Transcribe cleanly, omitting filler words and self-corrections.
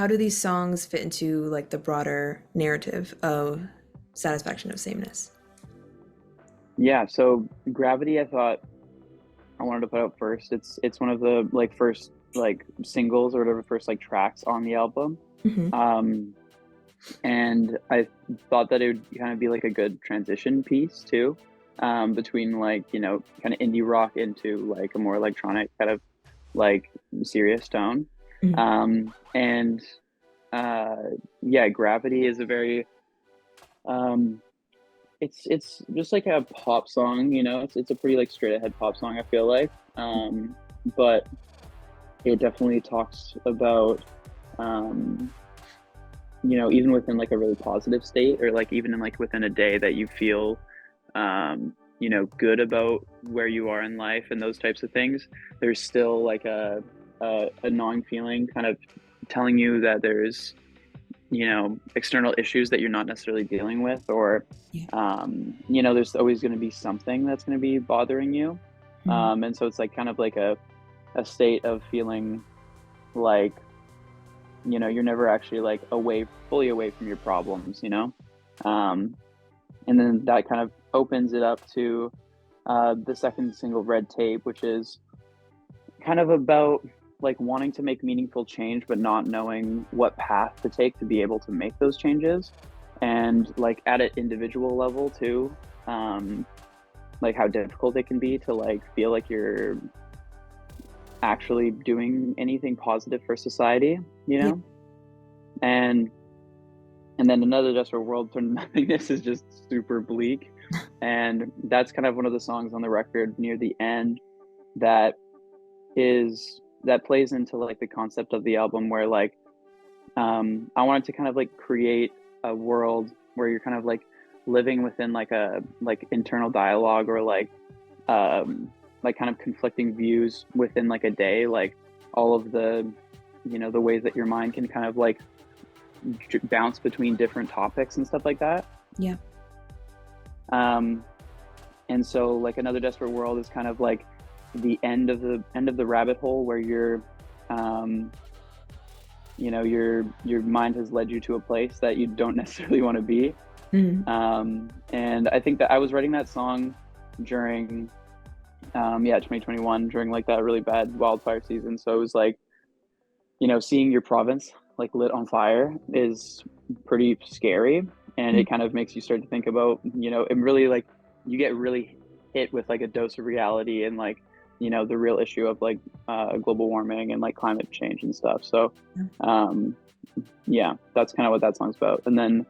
how do these songs fit into like the broader narrative of Satisfaction of Sameness? Yeah, so Gravity, I thought I wanted to put out first. It's one of the like first like singles or whatever, first like tracks on the album. Hmm. Um, and I thought that it would kind of be like a good transition piece too, between like, kind of indie rock into like a more electronic kind of like serious tone. Hmm. And uh, yeah, Gravity is a very um, it's just like a pop song, it's a pretty like straight ahead pop song, I feel like. But it definitely talks about um, even within like a really positive state, or like even in like within a day that you feel good about where you are in life and those types of things, there's still like a gnawing feeling kind of telling you that there's external issues that you're not necessarily dealing with, or Yeah. there's always going to be something that's going to be bothering you. Hmm. And so it's like kind of like a state of feeling like you're never actually like fully away from your problems. um, and then that kind of opens it up to the second single, Red Tape, which is kind of about like wanting to make meaningful change but not knowing what path to take to be able to make those changes, and like at an individual level too, like how difficult it can be to like feel like you're actually doing anything positive for society, you Yeah. know and then Another Desperate World Turned to Nothingness is just super bleak, and that's kind of one of the songs on the record near the end that that plays into like the concept of the album, where like I wanted to kind of like create a world where you're kind of like living within like a like internal dialogue, or like kind of conflicting views within like a day, like all of the ways that your mind can kind of like bounce between different topics and stuff like that. Yeah. Um, and so like Another Desperate World is kind of like the end of the rabbit hole, where um, your mind has led you to a place that you don't necessarily want to be. Hmm. And I think that I was writing that song during 2021, during like that really bad wildfire season. So it was like, seeing your province like lit on fire is pretty scary, and it kind of makes you start to think about, and really like you get really hit with like a dose of reality, and like the real issue of like global warming and like climate change and stuff. So Yeah. um, yeah, that's kind of what that song's about. And then